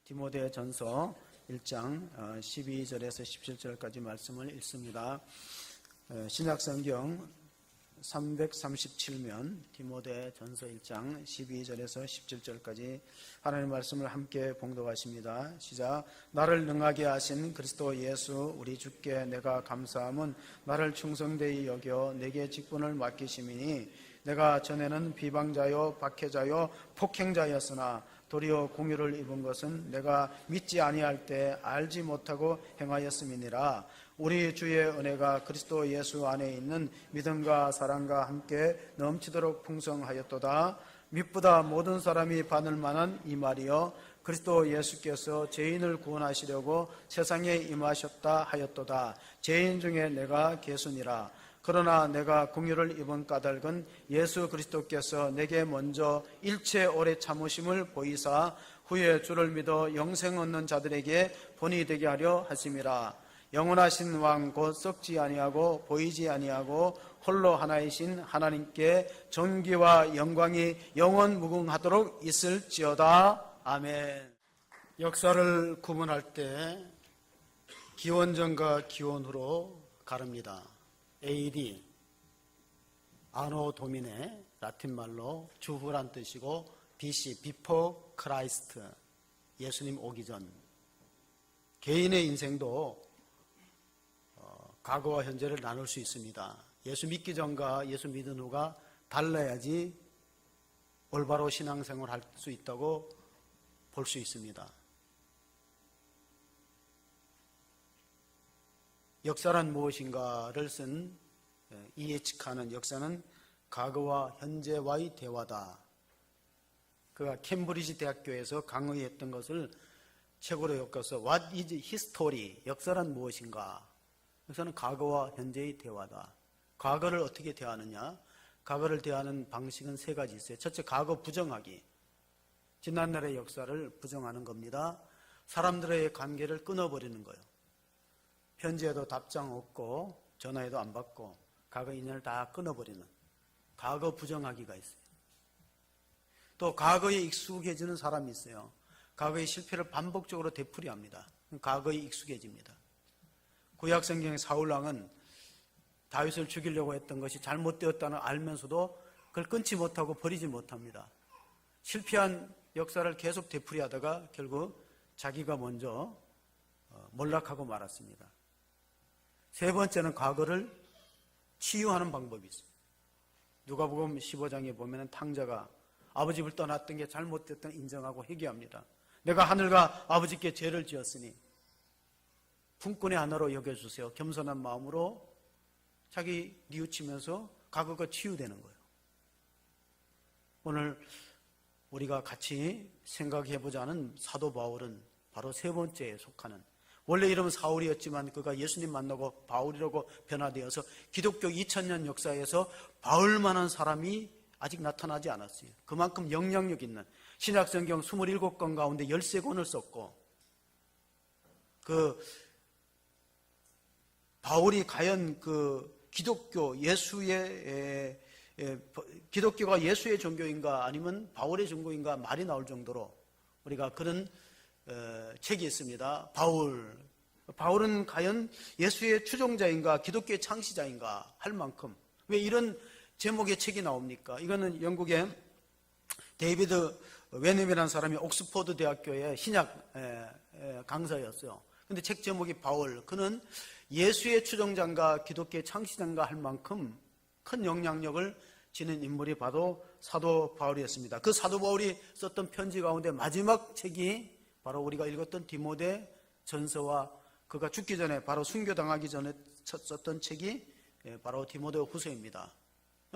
디모데전서 1장 12절에서 17절까지 말씀을 읽습니다. 신약성경 337면 디모데전서 1장 12절에서 17절까지 하나님의 말씀을 함께 봉독하십니다. 시작. 나를 능하게 하신 그리스도 예수 우리 주께 내가 감사함은 나를 충성되이 여겨 내게 직분을 맡기심이니 내가 전에는 비방자요 박해자요 폭행자였으나 도리어 공유를 입은 것은 내가 믿지 아니할 때 알지 못하고 행하였음이니라. 우리 주의 은혜가 그리스도 예수 안에 있는 믿음과 사랑과 함께 넘치도록 풍성하였도다. mit보다 모든 사람이 받을 만한 이 말이여 그리스도 예수께서 죄인을 구원하시려고 세상에 임하셨다 하였도다. 죄인 중에 내가 개순이라. 그러나 내가 공유를 입은 까닭은 예수 그리스도께서 내게 먼저 일체 오래 참으심을 보이사 후에 주를 믿어 영생 얻는 자들에게 본이 되게 하려 하심이라. 영원하신 왕 곧 썩지 아니하고 보이지 아니하고 홀로 하나이신 하나님께 존귀와 영광이 영원 무궁하도록 있을지어다. 아멘. 역사를 구분할 때 기원전과 기원후로 가릅니다. AD, 아노 도미네, 라틴말로 주후란 뜻이고 BC, Before Christ, 예수님 오기 전. 개인의 인생도 과거와 현재를 나눌 수 있습니다. 예수 믿기 전과 예수 믿은 후가 달라야지 올바로 신앙생활을 할 수 있다고 볼 수 있습니다. 역사란 무엇인가를 쓴 E.H. 칸은 역사는 과거와 현재와의 대화다. 그가 캠브리지 대학교에서 강의했던 것을 책으로 엮어서 What is history? 역사란 무엇인가? 역사는 과거와 현재의 대화다. 과거를 어떻게 대하느냐? 과거를 대하는 방식은 세 가지 있어요. 첫째, 과거 부정하기. 지난날의 역사를 부정하는 겁니다. 사람들의 관계를 끊어버리는 거예요. 편지에도 답장 없고 전화에도 안 받고 과거 인연을 다 끊어버리는 과거 부정하기가 있어요. 또 과거에 익숙해지는 사람이 있어요. 과거의 실패를 반복적으로 되풀이합니다. 과거에 익숙해집니다. 구약 성경의 사울왕은 다윗을 죽이려고 했던 것이 잘못되었다는 알면서도 그걸 끊지 못하고 버리지 못합니다. 실패한 역사를 계속 되풀이하다가 결국 자기가 먼저 몰락하고 말았습니다. 세 번째는 과거를 치유하는 방법이 있어요. 누가복음 15장에 보면 탕자가 아버지 집을 떠났던 게 잘못됐던 인정하고 회개합니다. 내가 하늘과 아버지께 죄를 지었으니 품꾼의 하나로 여겨주세요. 겸손한 마음으로 자기 뉘우치면서 과거가 치유되는 거예요. 오늘 우리가 같이 생각해보자는 사도 바울은 바로 세 번째에 속하는, 원래 이름은 사울이었지만 그가 예수님 만나고 바울이라고 변화되어서 기독교 2000년 역사에서 바울만한 사람이 아직 나타나지 않았어요. 그만큼 영향력 있는 신약성경 27권 가운데 13권을 썼고, 바울이 과연 기독교가 예수의 종교인가 아니면 바울의 종교인가 말이 나올 정도로 우리가 그런 책이 있습니다. 바울은 과연 예수의 추종자인가 기독교의 창시자인가 할 만큼. 왜 이런 제목의 책이 나옵니까? 이거는 영국의 데이비드 웨넴이라는 사람이 옥스퍼드 대학교의 신약 강사였어요. 근데 책 제목이 바울. 그는 예수의 추종자인가 기독교의 창시자인가 할 만큼 큰 영향력을 지닌 인물이 바로 사도 바울이었습니다. 그 사도 바울이 썼던 편지 가운데 마지막 책이 바로 우리가 읽었던 디모데 전서와 그가 죽기 전에 바로 순교당하기 전에 썼던 책이 바로 디모데 후서입니다.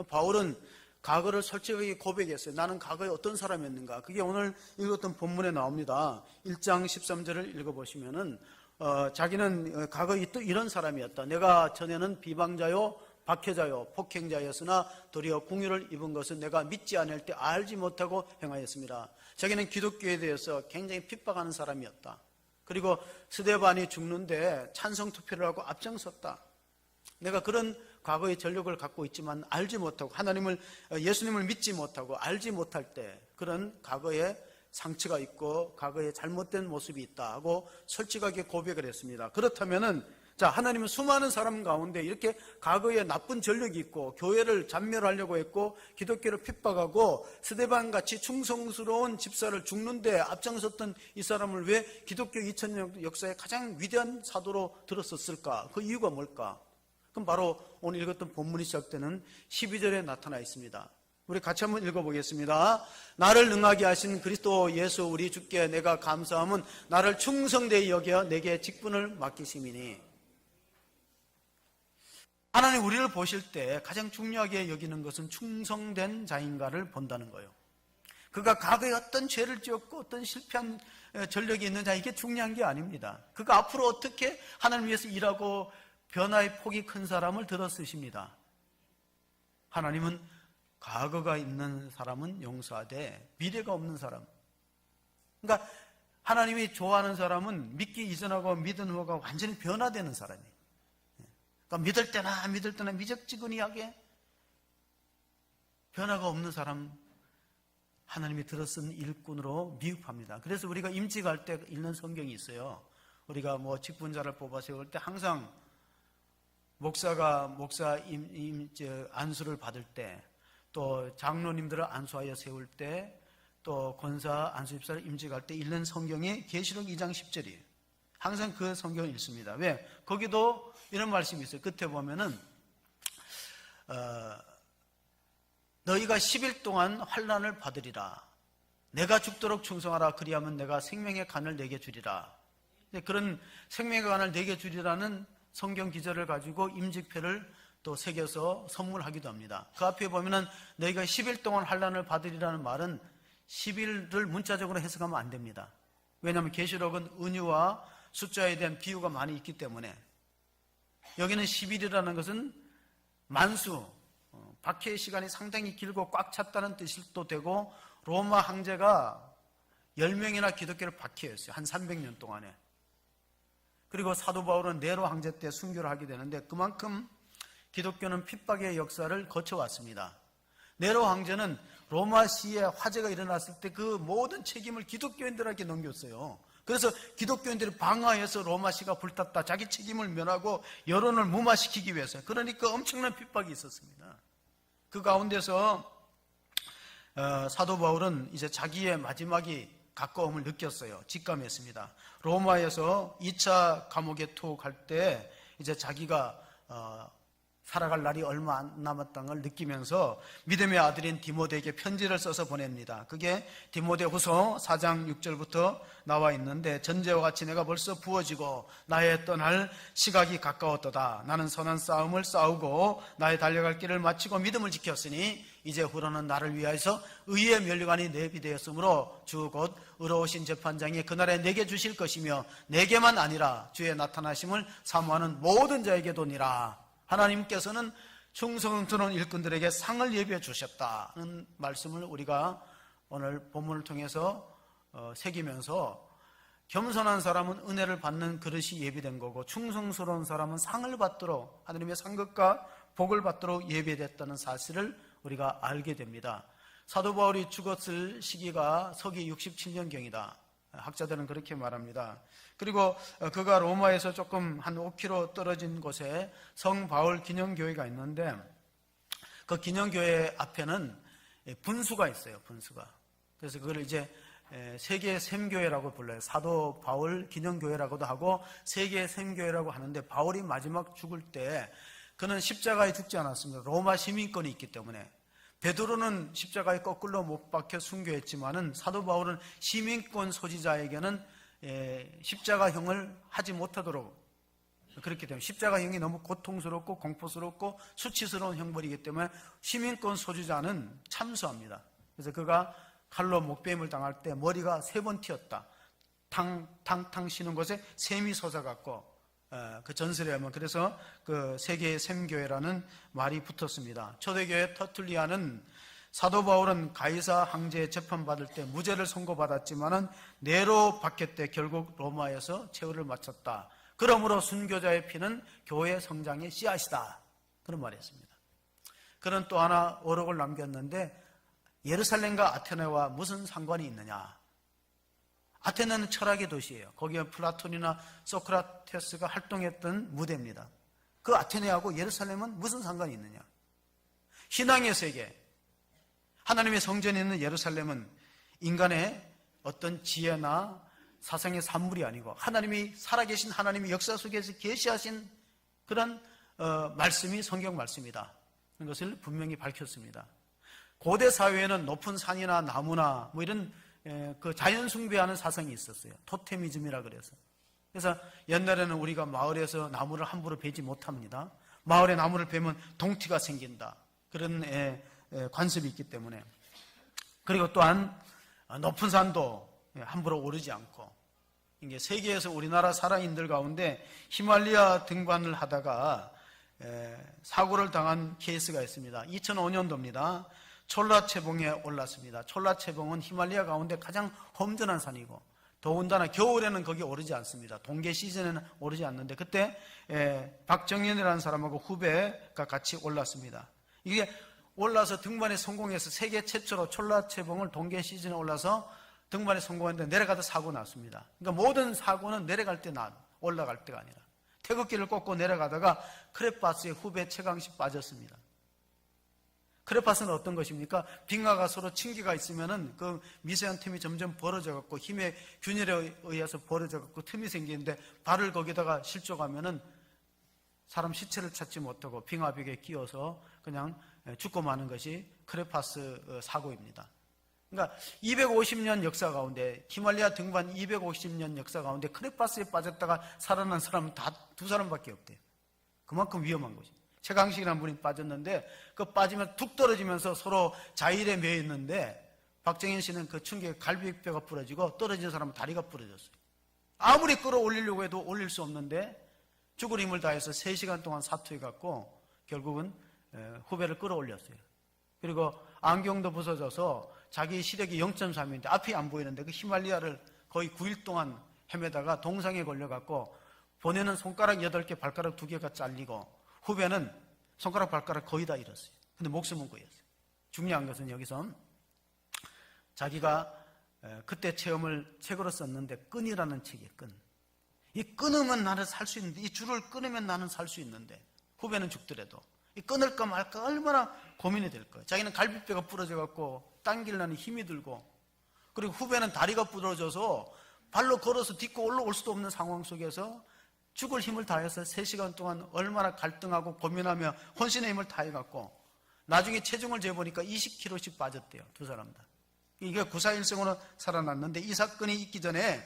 바울은 과거를 솔직하게 고백했어요. 나는 과거에 어떤 사람이었는가. 그게 오늘 읽었던 본문에 나옵니다. 1장 13절을 읽어보시면은 자기는 과거에 또 이런 사람이었다. 내가 전에는 비방자요 박해자요 폭행자였으나 도리어 공유를 입은 것은 내가 믿지 않을 때 알지 못하고 행하였습니다. 자기는 기독교에 대해서 굉장히 핍박하는 사람이었다. 그리고 스데반이 죽는데 찬성 투표를 하고 앞장섰다. 내가 그런 과거의 전력을 갖고 있지만 알지 못하고 예수님을 믿지 못하고 알지 못할 때 그런 과거의 상처가 있고 과거에 잘못된 모습이 있다 하고 솔직하게 고백을 했습니다. 그렇다면은 하나님은 수많은 사람 가운데 이렇게 과거에 나쁜 전력이 있고 교회를 잔멸하려고 했고 기독교를 핍박하고 스데반같이 충성스러운 집사를 죽는데 앞장섰던 이 사람을 왜 기독교 2000년 역사의 가장 위대한 사도로 들었었을까? 그 이유가 뭘까? 그럼 바로 오늘 읽었던 본문이 시작되는 12절에 나타나 있습니다. 우리 같이 한번 읽어보겠습니다. 나를 능하게 하신 그리스도 예수 우리 주께 내가 감사함은 나를 충성되이 여겨 내게 직분을 맡기심이니. 하나님 우리를 보실 때 가장 중요하게 여기는 것은 충성된 자인가를 본다는 거예요. 그가 과거에 어떤 죄를 지었고 어떤 실패한 전력이 있느냐 이게 중요한 게 아닙니다. 그가 앞으로 어떻게 하나님 위해서 일하고 변화의 폭이 큰 사람을 들어 쓰십니다. 하나님은 과거가 있는 사람은 용서하되 미래가 없는 사람, 그러니까 하나님이 좋아하는 사람은 믿기 이전하고 믿은 후가 완전히 변화되는 사람이에요. 그러니까 믿을 때나 미적지근하게 변화가 없는 사람 하나님이 들어쓴 일꾼으로 미흡합니다. 그래서 우리가 임직할 때 읽는 성경이 있어요. 우리가 직분자를 뽑아 세울 때 항상 목사가 안수를 받을 때, 또 장로님들을 안수하여 세울 때, 또 권사 안수집사를 임직할 때 읽는 성경이 계시록 2장 10절이에요. 항상 그 성경을 읽습니다. 왜? 거기도 이런 말씀이 있어요. 끝에 보면은 너희가 10일 동안 환난을 받으리라. 내가 죽도록 충성하라. 그리하면 내가 생명의 간을 내게 주리라. 그런 생명의 간을 내게 주리라는 성경 기절을 가지고 임직표를 또 새겨서 선물하기도 합니다. 그 앞에 보면은 너희가 10일 동안 환난을 받으리라는 말은 10일을 문자적으로 해석하면 안 됩니다. 왜냐하면 계시록은 은유와 숫자에 대한 비유가 많이 있기 때문에 여기는 10일이라는 것은 만수, 박해의 시간이 상당히 길고 꽉 찼다는 뜻도 되고 로마 황제가 10명이나 기독교를 박해했어요. 한 300년 동안에. 그리고 사도 바울은 네로 황제 때 순교를 하게 되는데 그만큼 기독교는 핍박의 역사를 거쳐왔습니다. 네로 황제는 로마시에 화재가 일어났을 때 그 모든 책임을 기독교인들에게 넘겼어요. 그래서 기독교인들이 방화해서 로마시가 불탔다. 자기 책임을 면하고 여론을 무마시키기 위해서. 그러니까 엄청난 핍박이 있었습니다. 그 가운데서 사도 바울은 이제 자기의 마지막이 가까움을 느꼈어요. 직감했습니다. 로마에서 2차 감옥에 투옥할 때 이제 자기가 살아갈 날이 얼마 안 남았다는 걸 느끼면서 믿음의 아들인 디모데에게 편지를 써서 보냅니다. 그게 디모데 후서 4장 6절부터 나와 있는데 전제와 같이 내가 벌써 부어지고 나의 떠날 시각이 가까웠도다. 나는 선한 싸움을 싸우고 나의 달려갈 길을 마치고 믿음을 지켰으니 이제 후로는 나를 위하여서 의의 면류관이 내비되었으므로 주 곧 의로우신 재판장이 그날에 내게 주실 것이며 내게만 아니라 주의 나타나심을 사모하는 모든 자에게도니라. 하나님께서는 충성스러운 일꾼들에게 상을 예비해 주셨다는 말씀을 우리가 오늘 본문을 통해서 새기면서 겸손한 사람은 은혜를 받는 그릇이 예비된 거고 충성스러운 사람은 상을 받도록 하나님의 상급과 복을 받도록 예비됐다는 사실을 우리가 알게 됩니다. 사도 바울이 죽었을 시기가 서기 67년경이다. 학자들은 그렇게 말합니다. 그리고 그가 로마에서 조금 한 5km 떨어진 곳에 성 바울 기념교회가 있는데 그 기념교회 앞에는 분수가 있어요. 분수가. 그래서 그걸 이제 세계 샘교회라고 불러요. 사도 바울 기념교회라고도 하고 세계 샘교회라고 하는데 바울이 마지막 죽을 때 그는 십자가에 죽지 않았습니다. 로마 시민권이 있기 때문에. 베드로는 십자가에 거꾸로 못 박혀 순교했지만은 사도 바울은 시민권 소지자에게는 십자가형을 하지 못하도록 그렇기 때문에 십자가형이 너무 고통스럽고 공포스럽고 수치스러운 형벌이기 때문에 시민권 소지자는 참수합니다. 그래서 그가 칼로 목베임을 당할 때 머리가 3번 튀었다. 탕탕탕 쉬는 곳에 샘이 솟아갖고 그 전설에 하면 그래서 그 세계의 샘교회라는 말이 붙었습니다. 초대교회 터툴리아는 사도 바울은 가이사 황제에 재판받을 때 무죄를 선고받았지만은 네로 박혔대 결국 로마에서 최후를 마쳤다. 그러므로 순교자의 피는 교회 성장의 씨앗이다. 그런 말을 했습니다. 그는 또 하나 어록을 남겼는데 예루살렘과 아테네와 무슨 상관이 있느냐. 아테네는 철학의 도시예요. 거기에 플라톤이나 소크라테스가 활동했던 무대입니다. 그 아테네하고 예루살렘은 무슨 상관이 있느냐. 신앙의 세계, 하나님의 성전이 있는 예루살렘은 인간의 어떤 지혜나 사상의 산물이 아니고 하나님이 살아계신 하나님이 역사 속에서 계시하신 그런 말씀이 성경 말씀이다. 그런 것을 분명히 밝혔습니다. 고대 사회에는 높은 산이나 나무나 뭐 이런 그 자연 숭배하는 사상이 있었어요. 토테미즘이라 그래서 옛날에는 우리가 마을에서 나무를 함부로 베지 못합니다. 마을에 나무를 베면 동티가 생긴다. 그런 관습이 있기 때문에. 그리고 또한 높은 산도 함부로 오르지 않고, 이게 세계에서 우리나라 살아인들 가운데 히말리아 등반을 하다가 사고를 당한 케이스가 있습니다. 2005년도입니다. 촐라체봉에 올랐습니다. 촐라체봉은 히말리아 가운데 가장 험준한 산이고 더군다나 겨울에는 거기 오르지 않습니다. 동계 시즌에는 오르지 않는데 그때 박정현이라는 사람하고 후배가 같이 올랐습니다. 이게 올라서 등반에 성공해서 세계 최초로 촐라체봉을 동계 시즌에 올라서 등반에 성공했는데 내려가다 사고 났습니다. 그러니까 모든 사고는 내려갈 때 올라갈 때가 아니라 태극기를 꽂고 내려가다가 크레파스의 후배 최강식 빠졌습니다. 크레파스는 어떤 것입니까? 빙하가 서로 층기가 있으면은 그 미세한 틈이 점점 벌어져 갖고 힘의 균열에 의해서 벌어져 갖고 틈이 생기는데 발을 거기다가 실족하면은 사람 시체를 찾지 못하고 빙하벽에 끼어서 그냥 죽고 마는 것이 크레파스 사고입니다. 그러니까 250년 역사 가운데 히말리아 등반 250년 역사 가운데 크레파스에 빠졌다가 살아난 사람은 다 두 사람밖에 없대요. 그만큼 위험한 것입니다. 최강식이라는 분이 빠졌는데 그 빠지면 툭 떨어지면서 서로 자일에 매여 있는데 박정현 씨는 그 충격에 갈비뼈가 부러지고 떨어진 사람은 다리가 부러졌어요. 아무리 끌어올리려고 해도 올릴 수 없는데 죽을 힘을 다해서 3시간 동안 사투해갖고 결국은 후배를 끌어올렸어요. 그리고 안경도 부서져서 자기 시력이 0.3인데 앞이 안 보이는데 그 히말리아를 거의 9일 동안 헤매다가 동상에 걸려갖고 본인은 손가락 8개 발가락 2개가 잘리고 후배는 손가락 발가락 거의 다 잃었어요. 근데 목숨은 구했어요. 중요한 것은 여기서 자기가 그때 체험을 책으로 썼는데 끈이라는 책이에요. 끈. 이 끊으면 나는 살 수 있는데 이 줄을 끊으면 나는 살 수 있는데 후배는 죽더라도 이 끊을까 말까 얼마나 고민이 될 거예요. 자기는 갈비뼈가 부러져갖고 당기려는 힘이 들고 그리고 후배는 다리가 부러져서 발로 걸어서 딛고 올라올 수도 없는 상황 속에서 죽을 힘을 다해서 3시간 동안 얼마나 갈등하고 고민하며 혼신의 힘을 다해갖고 나중에 체중을 재보니까 20kg씩 빠졌대요. 두 사람 다. 이게 구사일생으로 살아났는데 이 사건이 있기 전에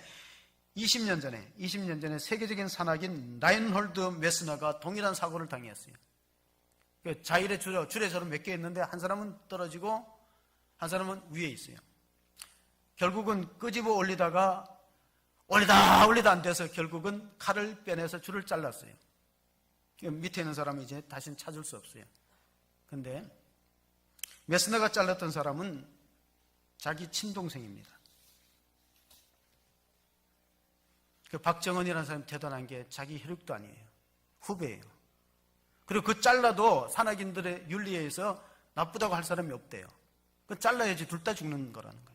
20년 전에 세계적인 산악인 라인홀드 메스너가 동일한 사고를 당했어요. 자일의 줄에 저런 몇 개 있는데 한 사람은 떨어지고 한 사람은 위에 있어요. 결국은 끄집어 올리다 안 돼서 결국은 칼을 빼내서 줄을 잘랐어요. 밑에 있는 사람은 이제 다시는 찾을 수 없어요. 근데 메스너가 잘랐던 사람은 자기 친동생입니다. 그 박정은이라는 사람이 대단한 게 자기 혈육도 아니에요. 후배예요. 그리고 그 잘라도 산악인들의 윤리에 의해서 나쁘다고 할 사람이 없대요. 그 잘라야지 둘 다 죽는 거라는 거예요.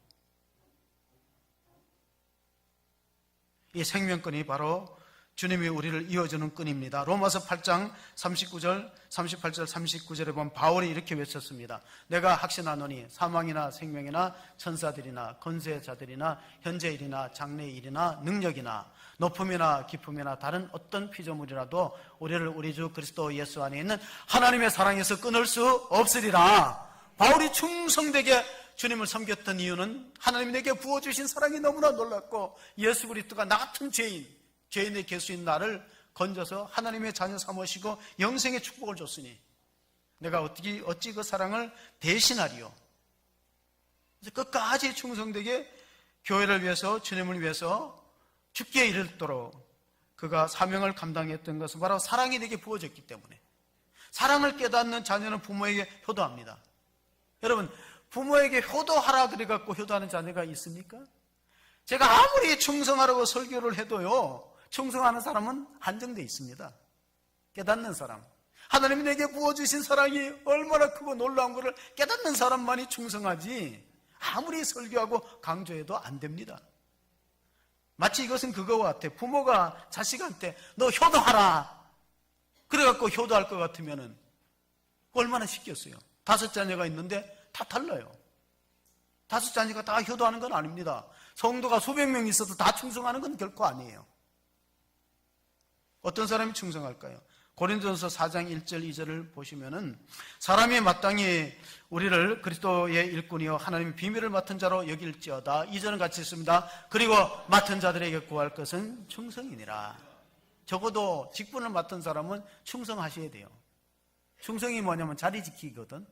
이 생명끈이 바로 주님이 우리를 이어주는 끈입니다. 로마서 8장 38절 39절에 보면 바울이 이렇게 외쳤습니다. 내가 확신하노니 사망이나 생명이나 천사들이나 권세자들이나 현재일이나 장래일이나 능력이나 높음이나 깊음이나 다른 어떤 피조물이라도 우리를 우리 주 그리스도 예수 안에 있는 하나님의 사랑에서 끊을 수 없으리라. 바울이 충성되게 주님을 섬겼던 이유는 하나님이 내게 부어주신 사랑이 너무나 놀랍고 예수 그리스도가 나 같은 죄인의 개수인 나를 건져서 하나님의 자녀 삼으시고 영생의 축복을 줬으니 내가 어찌 그 사랑을 대신하리요. 그래서 끝까지 충성되게 교회를 위해서 주님을 위해서 죽기에 이르도록 그가 사명을 감당했던 것은 바로 사랑이 내게 부어졌기 때문에 사랑을 깨닫는 자녀는 부모에게 효도합니다. 여러분 부모에게 효도하라 그래갖고 효도하는 자녀가 있습니까? 제가 아무리 충성하라고 설교를 해도요, 충성하는 사람은 한정되어 있습니다. 깨닫는 사람, 하나님이 내게 부어주신 사랑이 얼마나 크고 놀라운 것을 깨닫는 사람만이 충성하지, 아무리 설교하고 강조해도 안 됩니다. 마치 이것은 그거와 같아. 부모가 자식한테 너 효도하라 그래갖고 효도할 것 같으면은 얼마나 쉽겠어요. 5 자녀가 있는데 다 달라요. 5 자녀가 다 효도하는 건 아닙니다. 성도가 수백 명 있어도 다 충성하는 건 결코 아니에요. 어떤 사람이 충성할까요? 고린도전서 4장 1절 2절을 보시면은 사람이 마땅히 우리를 그리스도의 일꾼이요 하나님의 비밀을 맡은 자로 여길지어다. 2절은 같이 있습니다. 그리고 맡은 자들에게 구할 것은 충성이니라. 적어도 직분을 맡은 사람은 충성하셔야 돼요. 충성이 뭐냐면 자리 지키기거든.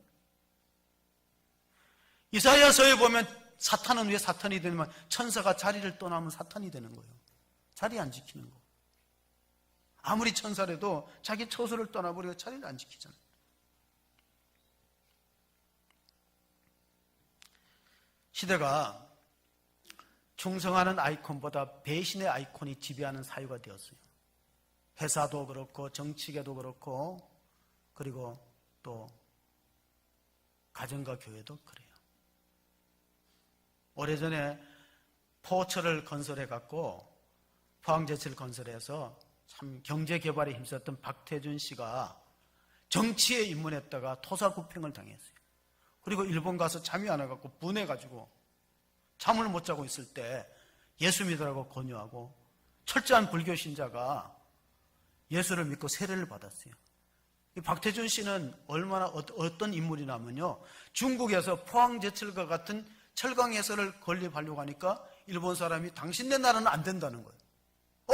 이사야서에 보면 사탄은 왜 사탄이 되냐면 천사가 자리를 떠나면 사탄이 되는 거예요. 자리 안 지키는 거. 아무리 천사라도 자기 처소를 떠나버리고 자리를 안 지키잖아요. 시대가 충성하는 아이콘보다 배신의 아이콘이 지배하는 사유가 되었어요. 회사도 그렇고 정치계도 그렇고 그리고 또 가정과 교회도 그래요. 오래전에 포철을 건설해갖고 포항제철 건설해서 참 경제개발에 힘썼던 박태준 씨가 정치에 입문했다가 토사구팽을 당했어요. 그리고 일본 가서 잠이 안 와갖고 분해가지고 잠을 못 자고 있을 때 예수 믿으라고 권유하고 철저한 불교 신자가 예수를 믿고 세례를 받았어요. 이 박태준 씨는 얼마나 어떤 인물이냐면요, 중국에서 포항제철과 같은 철강해설을 건립하려고 하니까 일본 사람이 당신네 나라는 안 된다는 거예요.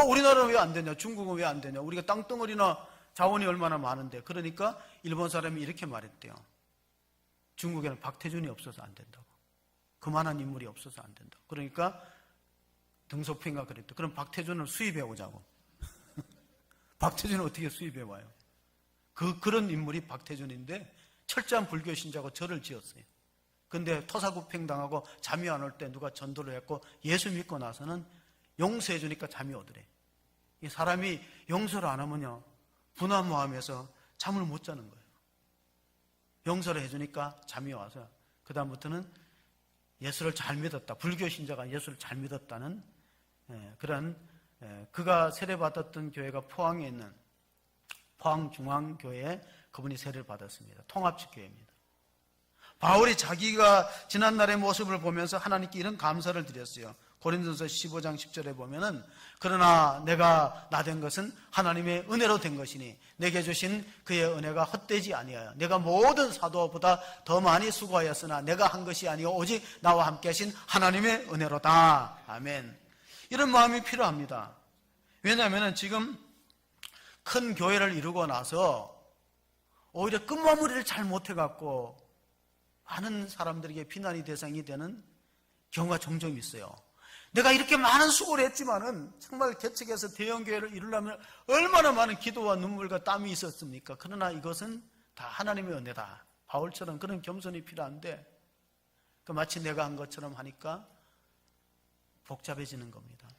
우리나라는 왜 안 되냐? 중국은 왜 안 되냐? 우리가 땅덩어리나 자원이 얼마나 많은데. 그러니까 일본 사람이 이렇게 말했대요. 중국에는 박태준이 없어서 안 된다고. 그만한 인물이 없어서 안 된다고. 그러니까 등소평가 그랬대. 그럼 박태준을 수입해 오자고. 박태준은 어떻게 수입해 와요? 그런 인물이 박태준인데 철저한 불교 신자고 절을 지었어요. 근데 토사구팽 당하고 잠이 안 올 때 누가 전도를 했고 예수 믿고 나서는 용서해 주니까 잠이 오더래. 이 사람이 용서를 안 하면요, 분화무함에서 잠을 못 자는 거예요. 용서를 해주니까 잠이 와서 그다음부터는 예수를 잘 믿었다. 불교 신자가 예수를 잘 믿었다는 그런, 그가 세례받았던 교회가 포항에 있는 포항중앙교회에 그분이 세례를 받았습니다. 통합식 교회입니다. 바울이 자기가 지난날의 모습을 보면서 하나님께 이런 감사를 드렸어요. 고린도전서 15장 10절에 보면은 그러나 내가 나된 것은 하나님의 은혜로 된 것이니 내게 주신 그의 은혜가 헛되지 아니하여 내가 모든 사도보다 더 많이 수고하였으나 내가 한 것이 아니요 오직 나와 함께 하신 하나님의 은혜로다. 아멘. 이런 마음이 필요합니다. 왜냐하면 지금 큰 교회를 이루고 나서 오히려 끝마무리를 잘 못해갖고 많은 사람들에게 비난의 대상이 되는 경우가 종종 있어요. 내가 이렇게 많은 수고를 했지만은 정말 개척해서 대형교회를 이루려면 얼마나 많은 기도와 눈물과 땀이 있었습니까? 그러나 이것은 다 하나님의 은혜다. 바울처럼 그런 겸손이 필요한데 마치 내가 한 것처럼 하니까 복잡해지는 겁니다.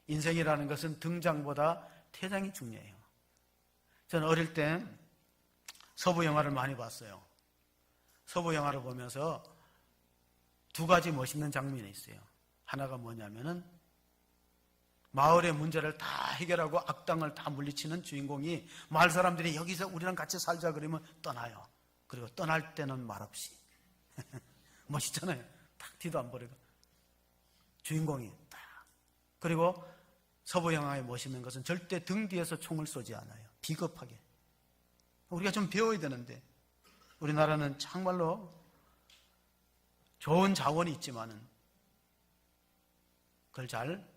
인생이라는 것은 등장보다 퇴장이 중요해요. 저는 어릴 때 서부 영화를 많이 봤어요. 서부 영화를 보면서 2가지 멋있는 장면이 있어요. 하나가 뭐냐면은 마을의 문제를 다 해결하고 악당을 다 물리치는 주인공이 마을 사람들이 여기서 우리랑 같이 살자 그러면 떠나요. 그리고 떠날 때는 말없이. 멋있잖아요. 딱 뒤도 안 버리고. 주인공이 딱. 그리고 서부 영화의 멋있는 것은 절대 등 뒤에서 총을 쏘지 않아요. 비겁하게. 우리가 좀 배워야 되는데 우리나라는 정말로 좋은 자원이 있지만은 그걸 잘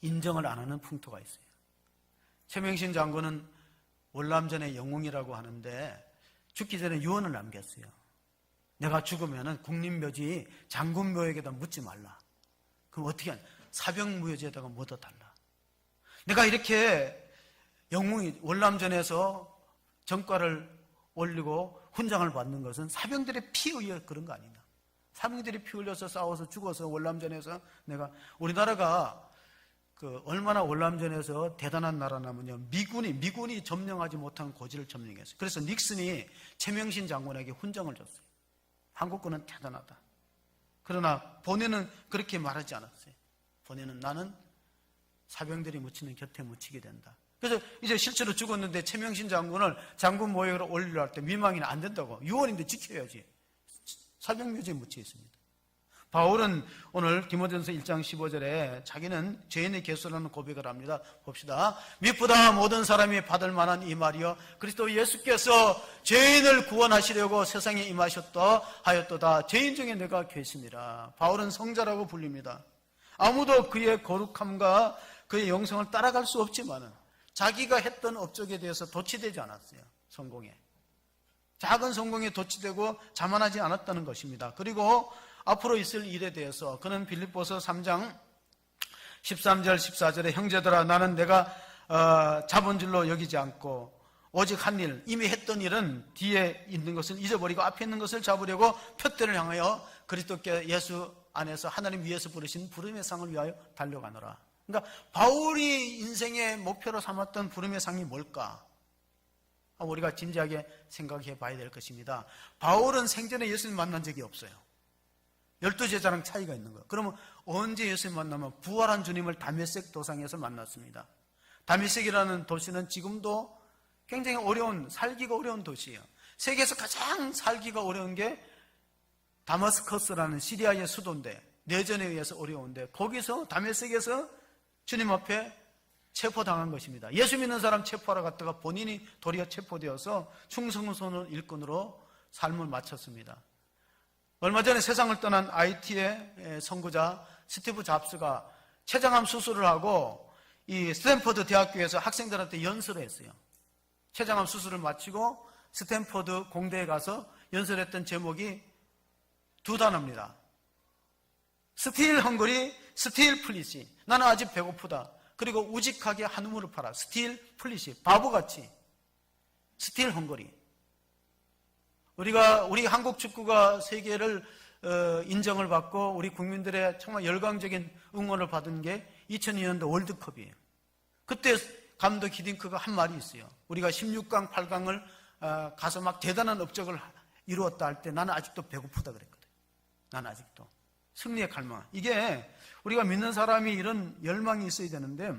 인정을 안 하는 풍토가 있어요. 최명신 장군은 월남전의 영웅이라고 하는데 죽기 전에 유언을 남겼어요. 내가 죽으면은 국립묘지 장군묘에게다 묻지 말라. 그럼 어떻게 하냐? 사병무효지에다가 묻어달라. 내가 이렇게 영웅이 월남전에서 전과를 올리고 훈장을 받는 것은 사병들의 피 의해 그런 거 아니냐. 사병들이 피 흘려서 싸워서 죽어서 월남전에서 우리나라가 얼마나 월남전에서 대단한 나라냐면요. 미군이 점령하지 못한 고지를 점령했어요. 그래서 닉슨이 최명신 장군에게 훈장을 줬어요. 한국군은 대단하다. 그러나 본인은 그렇게 말하지 않았어요. 본인은 나는 사병들이 묻히는 곁에 묻히게 된다. 그래서 이제 실제로 죽었는데 최명신 장군을 장군 모욕으로 올리려 할 때 민망이는 안 된다고. 유언인데 지켜야지. 사병묘지에 묻혀 있습니다. 바울은 오늘 디모데전서 1장 15절에 자기는 죄인의 개수라는 고백을 합니다. 봅시다. 미쁘다 모든 사람이 받을 만한 이 말이요 그리스도 예수께서 죄인을 구원하시려고 세상에 임하셨다 하였도다. 죄인 중에 내가 계시니라. 바울은 성자라고 불립니다. 아무도 그의 거룩함과 그의 영성을 따라갈 수 없지만은 자기가 했던 업적에 대해서 도취되지 않았어요. 성공에. 작은 성공에 도취되고 자만하지 않았다는 것입니다. 그리고 앞으로 있을 일에 대해서 그는 빌립보서 3장 13절 14절에 형제들아 나는 내가 잡은 줄로 여기지 않고 오직 한 일 이미 했던 일은 뒤에 있는 것을 잊어버리고 앞에 있는 것을 잡으려고 표대를 향하여 그리스도께 예수 안에서 하나님 위에서 부르신 부름의 상을 위하여 달려가노라. 그러니까 바울이 인생의 목표로 삼았던 부름의 상이 뭘까? 우리가 진지하게 생각해 봐야 될 것입니다. 바울은 생전에 예수님 만난 적이 없어요. 12제자랑 차이가 있는 거예요. 그러면 언제 예수님 만나면 부활한 주님을 다메섹 도상에서 만났습니다. 다메섹이라는 도시는 지금도 굉장히 살기가 어려운 도시예요. 세계에서 가장 살기가 어려운 게 다마스커스라는 시리아의 수도인데 내전에 의해서 어려운데 거기서 다메섹에서 주님 앞에 체포당한 것입니다. 예수 믿는 사람 체포하러 갔다가 본인이 도리어 체포되어서 충성스러운 일꾼으로 삶을 마쳤습니다. 얼마 전에 세상을 떠난 IT의 선구자 스티브 잡스가 췌장암 수술을 하고 이 스탠퍼드 대학교에서 학생들한테 연설을 했어요. 췌장암 수술을 마치고 스탠퍼드 공대에 가서 연설했던 제목이 두 단어입니다. 스틸 헝그리, 스틸 플리시. 나는 아직 배고프다. 그리고 우직하게 한우물을 팔아. 스틸 플리시. 바보같이. 스틸 헝그리. 우리 한국 축구가 세계를 인정을 받고 우리 국민들의 정말 열광적인 응원을 받은 게 2002년도 월드컵이에요. 그때 감독 히딩크가 한 말이 있어요. 우리가 16강, 8강을 가서 막 대단한 업적을 이루었다 할 때 나는 아직도 배고프다 그랬거든. 나는 아직도. 승리의 갈망. 이게 우리가 믿는 사람이 이런 열망이 있어야 되는데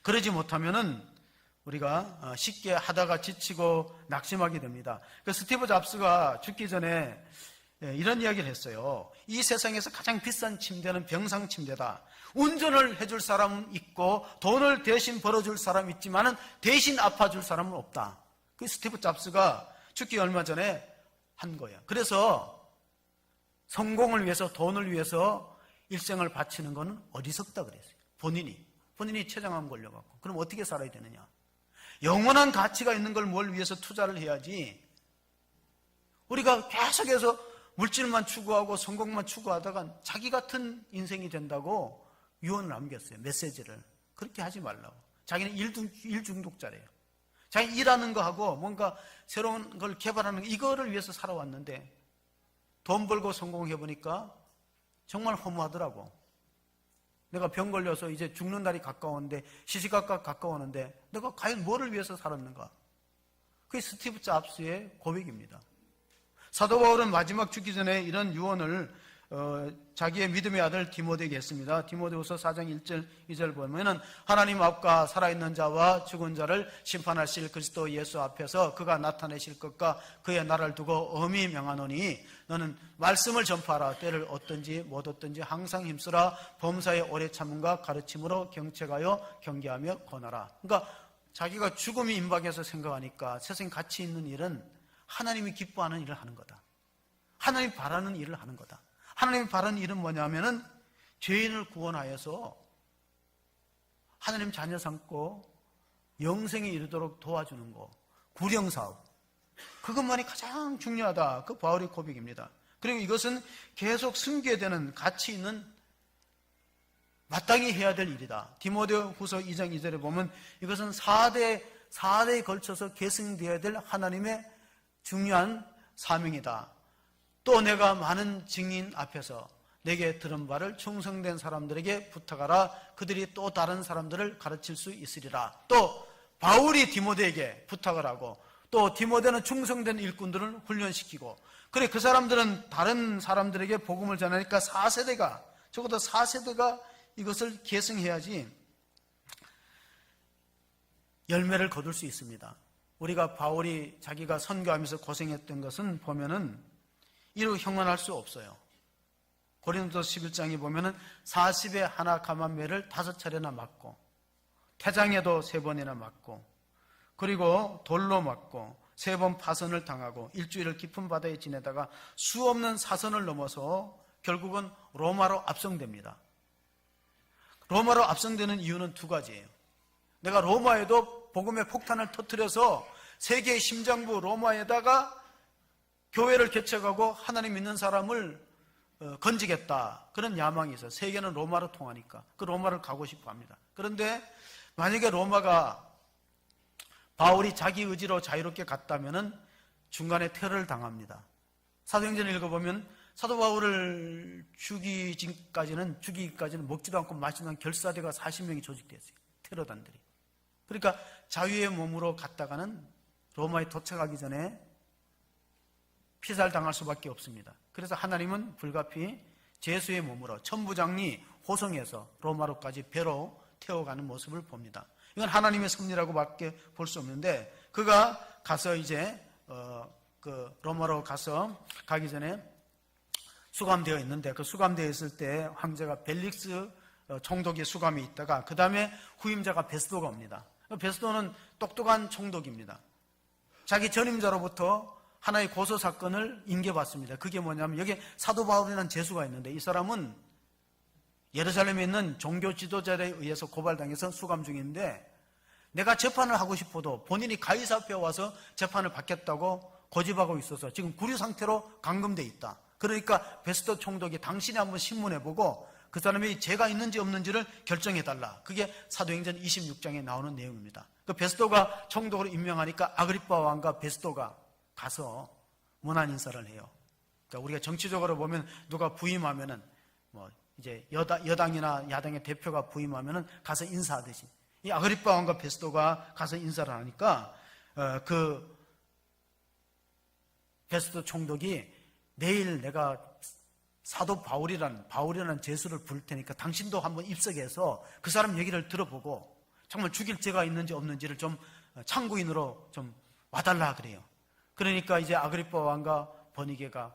그러지 못하면은 우리가 쉽게 하다가 지치고 낙심하게 됩니다. 스티브 잡스가 죽기 전에 이런 이야기를 했어요. 이 세상에서 가장 비싼 침대는 병상 침대다. 운전을 해줄 사람은 있고 돈을 대신 벌어줄 사람은 있지만 대신 아파줄 사람은 없다. 그 스티브 잡스가 죽기 얼마 전에 한 거예요. 그래서 성공을 위해서 돈을 위해서 일생을 바치는 건 어리석다 그랬어요. 본인이 췌장암 걸려갖고. 그럼 어떻게 살아야 되느냐? 영원한 가치가 있는 걸 뭘 위해서 투자를 해야지. 우리가 계속해서 물질만 추구하고 성공만 추구하다가 자기 같은 인생이 된다고 유언을 남겼어요. 메시지를. 그렇게 하지 말라고. 자기는 일 중독자래요. 자기 일하는 거 하고 뭔가 새로운 걸 개발하는 거 이거를 위해서 살아왔는데 돈 벌고 성공해보니까 정말 허무하더라고. 내가 병 걸려서 이제 죽는 날이 가까웠는데 시시각각 가까웠는데 내가 과연 뭐를 위해서 살았는가? 그게 스티브 잡스의 고백입니다. 사도 바울은 마지막 죽기 전에 이런 유언을 자기의 믿음의 아들 디모데에게 했습니다. 디모데후서 4장 1절 2절 보면은 하나님 앞과 살아있는 자와 죽은 자를 심판하실 그리스도 예수 앞에서 그가 나타내실 것과 그의 나라를 두고 엄히 명하노니 너는 말씀을 전파하라. 때를 얻든지 못 얻든지 항상 힘쓰라. 범사의 오래 참음과 가르침으로 경책하여 경계하며 권하라. 그러니까 자기가 죽음이 임박해서 생각하니까 세상에 가치 있는 일은 하나님이 기뻐하는 일을 하는 거다. 하나님이 바라는 일을 하는 거다. 하나님이 바라는 일은 뭐냐면은 죄인을 구원하여서 하나님 자녀 삼고 영생에 이르도록 도와주는 거. 구령사업. 그것만이 가장 중요하다. 그 바울의 고백입니다. 그리고 이것은 계속 숨겨야 되는 가치 있는 마땅히 해야 될 일이다. 디모데후서 2장 2절에 보면 이것은 4대에 걸쳐서 계승되어야 될 하나님의 중요한 사명이다. 또 내가 많은 증인 앞에서 내게 들은 바를 충성된 사람들에게 부탁하라. 그들이 또 다른 사람들을 가르칠 수 있으리라. 또 바울이 디모데에게 부탁을 하고 또 디모데는 충성된 일꾼들을 훈련시키고 그래 그 사람들은 다른 사람들에게 복음을 전하니까 4세대가 적어도 4세대가 이것을 계승해야지 열매를 거둘 수 있습니다. 우리가 바울이 자기가 선교하면서 고생했던 것은 보면은 이루 형언할 수 없어요. 고린도서 11장에 보면은 40에 하나 감한 매를 5차례나 맞고 태장에도 3번이나 맞고 그리고 돌로 맞고 3번 파선을 당하고 일주일을 깊은 바다에 지내다가 수없는 사선을 넘어서 결국은 로마로 압송됩니다. 로마로 압송되는 이유는 2가지예요. 내가 로마에도 복음의 폭탄을 터뜨려서 세계의 심장부 로마에다가 교회를 개척하고 하나님 믿는 사람을 건지겠다. 그런 야망이 있어요. 세계는 로마로 통하니까. 그 로마를 가고 싶어 합니다. 그런데 만약에 로마가 바울이 자기 의지로 자유롭게 갔다면 중간에 테러를 당합니다. 사도행전을 읽어보면 사도 바울을 죽이기까지는 먹지도 않고 마시도 않고 결사대가 40명이 조직됐어요. 테러단들이. 그러니까 자유의 몸으로 갔다가는 로마에 도착하기 전에 피살당할 수밖에 없습니다. 그래서 하나님은 불가피 제수의 몸으로 천부장리 호송해서 로마로까지 배로 태워가는 모습을 봅니다. 이건 하나님의 섭리라고 밖에 볼 수 없는데 그가 가서 이제 로마로 가서 가기 전에 수감되어 있는데 그 수감되어 있을 때 황제가 벨릭스 총독이 수감이 있다가 그 다음에 후임자가 베스도가 옵니다. 베스도는 똑똑한 총독입니다. 자기 전임자로부터 하나의 고소 사건을 인계받습니다. 그게 뭐냐면 여기 사도 바울이라는 죄수가 있는데 이 사람은 예루살렘에 있는 종교 지도자에 의해서 고발당해서 수감 중인데 내가 재판을 하고 싶어도 본인이 가이사 앞에 와서 재판을 받겠다고 고집하고 있어서 지금 구류 상태로 감금돼 있다. 그러니까 베스도 총독이 당신이 한번 신문해보고 그 사람이 죄가 있는지 없는지를 결정해달라. 그게 사도행전 26장에 나오는 내용입니다. 그 베스도가 총독으로 임명하니까 아그리빠 왕과 베스도가 가서 문안 인사를 해요. 그러니까 우리가 정치적으로 보면 누가 부임하면은 뭐 이제 여당이나 야당의 대표가 부임하면은 가서 인사하듯이 이 아그리빠 왕과 베스도가 가서 인사를 하니까 그 베스도 총독이 내일 내가 사도 바울이라는 죄수를 부를 테니까 당신도 한번 입석해서 그 사람 얘기를 들어보고 정말 죽일 죄가 있는지 없는지를 좀 참고인으로 좀 와달라 그래요. 그러니까 이제 아그리빠 왕과 버니게가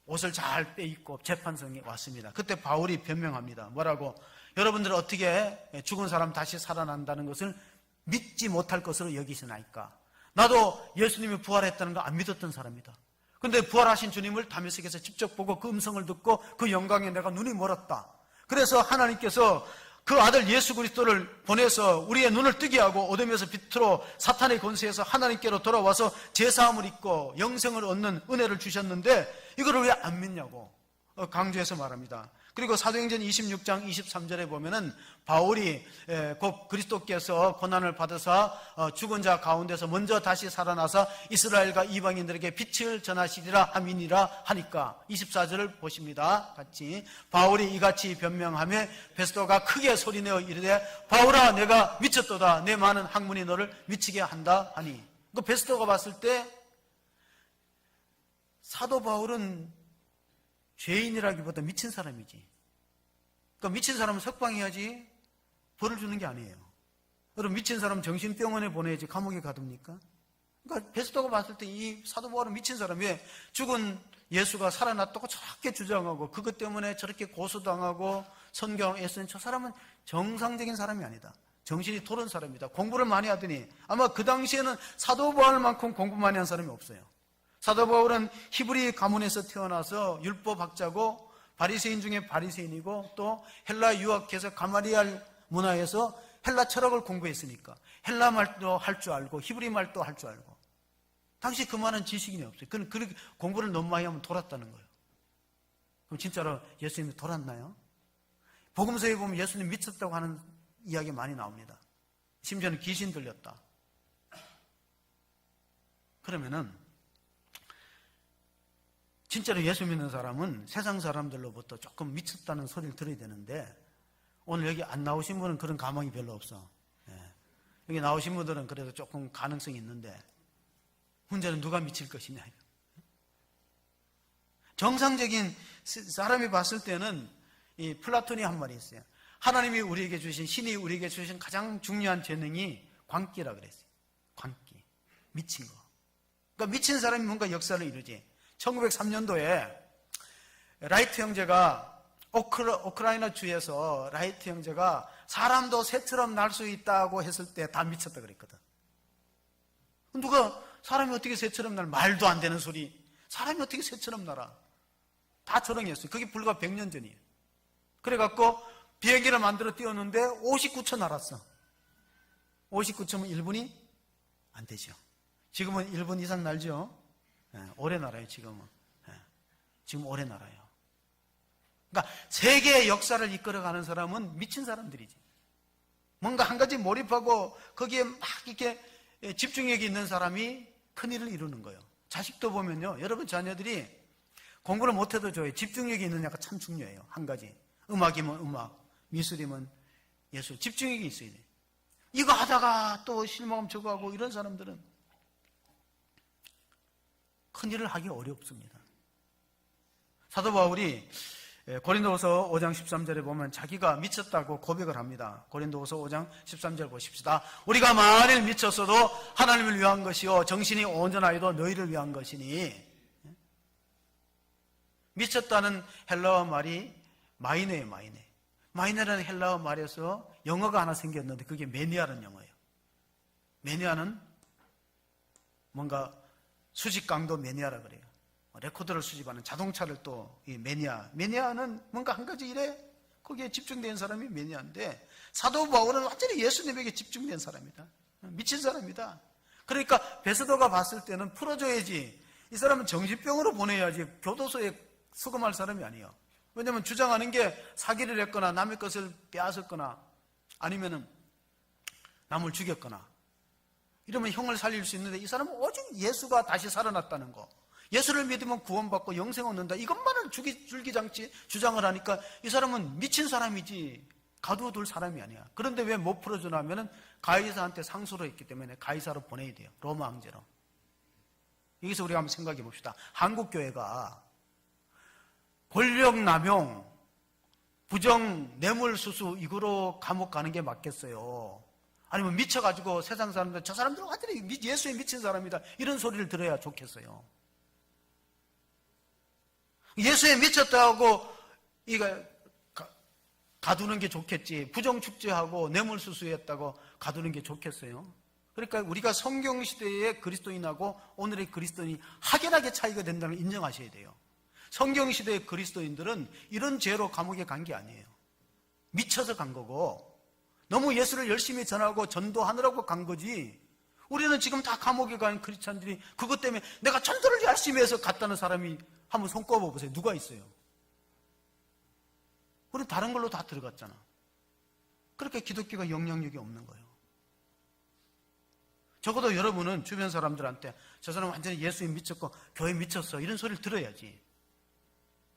옷을 잘 빼입고 재판석에 왔습니다. 그때 바울이 변명합니다. 뭐라고? 여러분들은 어떻게 죽은 사람 다시 살아난다는 것을 믿지 못할 것으로 여기시나이까? 나도 예수님이 부활했다는 거 안 믿었던 사람이다. 그런데 부활하신 주님을 다메섹에서 직접 보고 그 음성을 듣고 그 영광에 내가 눈이 멀었다. 그래서 하나님께서 그 아들 예수 그리스도를 보내서 우리의 눈을 뜨게 하고 어둠에서 빛으로 사탄의 권세에서 하나님께로 돌아와서 제사함을 입고 영생을 얻는 은혜를 주셨는데 이거를 왜 안 믿냐고 강조해서 말합니다. 그리고 사도행전 26장 23절에 보면은 바울이 곧 그리스도께서 고난을 받으사 죽은 자 가운데서 먼저 다시 살아나서 이스라엘과 이방인들에게 빛을 전하시리라 함이니라 하니까 24절을 보십니다. 같이 바울이 이같이 변명하며 베스도가 크게 소리내어 이르되 바울아 내가 미쳤도다. 내 많은 학문이 너를 미치게 한다 하니 그 베스도가 봤을 때 사도 바울은 죄인이라기보다 미친 사람이지. 그러니까 미친 사람은 석방해야지 벌을 주는 게 아니에요. 그럼 미친 사람 정신병원에 보내야지 감옥에 가둡니까? 그러니까 베스도가 봤을 때 이 사도 바울은 미친 사람이 죽은 예수가 살아났다고 저렇게 주장하고 그것 때문에 저렇게 고소당하고 선교하고 애쓰는 저 사람은 정상적인 사람이 아니다. 정신이 돌은 사람이다. 공부를 많이 하더니 아마 그 당시에는 사도 바울만큼 공부 많이 한 사람이 없어요. 사도 바울은 히브리 가문에서 태어나서 율법학자고 바리새인 중에 바리새인이고 또 헬라 유학해서 가마리알 문화에서 헬라 철학을 공부했으니까 헬라 말도 할 줄 알고 히브리 말도 할 줄 알고 당시 그만한 지식인이 없어요. 그는 그렇게 공부를 너무 많이 하면 돌았다는 거예요. 그럼 진짜로 예수님이 돌았나요? 복음서에 보면 예수님 미쳤다고 하는 이야기 많이 나옵니다. 심지어는 귀신 들렸다. 그러면은 진짜로 예수 믿는 사람은 세상 사람들로부터 조금 미쳤다는 소리를 들어야 되는데 오늘 여기 안 나오신 분은 그런 감흥이 별로 없어. 여기 나오신 분들은 그래도 조금 가능성이 있는데 문제는 누가 미칠 것이냐. 정상적인 사람이 봤을 때는 이 플라톤이 한 말이 있어요. 하나님이 우리에게 주신, 신이 우리에게 주신 가장 중요한 재능이 광기라 그랬어요. 광기. 미친 거. 그러니까 미친 사람이 뭔가 역사를 이루지. 1903년도에 라이트 형제가 우크라이나 주에서 라이트 형제가 사람도 새처럼 날 수 있다고 했을 때 다 미쳤다 그랬거든. 누가 사람이 어떻게 새처럼 날, 말도 안 되는 소리. 사람이 어떻게 새처럼 날아. 다 조롱했어요. 그게 불과 100년 전이에요. 그래갖고 비행기를 만들어 띄웠는데 59초 날았어. 59초면 1분이 안 되죠. 지금은 1분 이상 날죠. 오래 날아요. 지금은. 지금 오래 날아요. 그러니까 세계의 역사를 이끌어가는 사람은 미친 사람들이지. 뭔가 한 가지 몰입하고 거기에 막 이렇게 집중력이 있는 사람이 큰일을 이루는 거예요. 자식도 보면요, 여러분 자녀들이 공부를 못해도 좋아요. 집중력이 있는 애가 참 중요해요. 한 가지. 음악이면 음악, 미술이면 예술. 집중력이 있어야 돼요. 이거 하다가 또 실망하면 저거 하고 이런 사람들은 큰일을 하기 어렵습니다. 사도 바울이 고린도후서 5장 13절에 보면 자기가 미쳤다고 고백을 합니다. 고린도후서 5장 13절 보십시다. 우리가 만일 미쳤어도 하나님을 위한 것이요 정신이 온전하여도 너희를 위한 것이니. 미쳤다는 헬라어 말이 마이네예요. 마이네. 마이네라는 헬라어 말에서 영어가 하나 생겼는데 그게 매니아라는 영어예요. 매니아는 뭔가 수집 강도 매니아라 그래요. 레코드를 수집하는 자동차를 또 이 매니아는 뭔가 한 가지 일에 거기에 집중된 사람이 매니아인데 사도 바울은 완전히 예수님에게 집중된 사람이다. 미친 사람이다. 그러니까 베스도가 봤을 때는 풀어줘야지. 이 사람은 정신병으로 보내야지 교도소에 수감할 사람이 아니에요. 왜냐하면 주장하는 게 사기를 했거나 남의 것을 빼앗았거나 아니면은 남을 죽였거나 이러면 형을 살릴 수 있는데 이 사람은 오직 예수가 다시 살아났다는 거, 예수를 믿으면 구원받고 영생 얻는다, 이것만을 줄기장치 주장을 하니까 이 사람은 미친 사람이지 가두어둘 사람이 아니야. 그런데 왜 못 풀어주나 하면은 가이사한테 상소를 했기 때문에 가이사로 보내야 돼요. 로마 황제로. 여기서 우리가 한번 생각해 봅시다. 한국교회가 권력 남용, 부정, 뇌물수수 이거로 감옥 가는 게 맞겠어요? 아니면 미쳐가지고 세상 사람들, 저 사람들은 완전히 예수에 미친 사람이다, 이런 소리를 들어야 좋겠어요? 예수에 미쳤다고 이거 가두는 게 좋겠지. 부정축제하고 뇌물수수했다고 가두는 게 좋겠어요? 그러니까 우리가 성경시대의 그리스도인하고 오늘의 그리스도인이 확연하게 차이가 된다는 걸 인정하셔야 돼요. 성경시대의 그리스도인들은 이런 죄로 감옥에 간 게 아니에요. 미쳐서 간 거고 너무 예수를 열심히 전하고 전도하느라고 간 거지. 우리는 지금 다 감옥에 간 크리스찬들이 그것 때문에 내가 전도를 열심히 해서 갔다는 사람이 한번 손 꼽아보세요. 누가 있어요? 우리는 다른 걸로 다 들어갔잖아. 그렇게 기독교가 영향력이 없는 거예요. 적어도 여러분은 주변 사람들한테 저 사람 완전히 예수에 미쳤고 교회에 미쳤어, 이런 소리를 들어야지.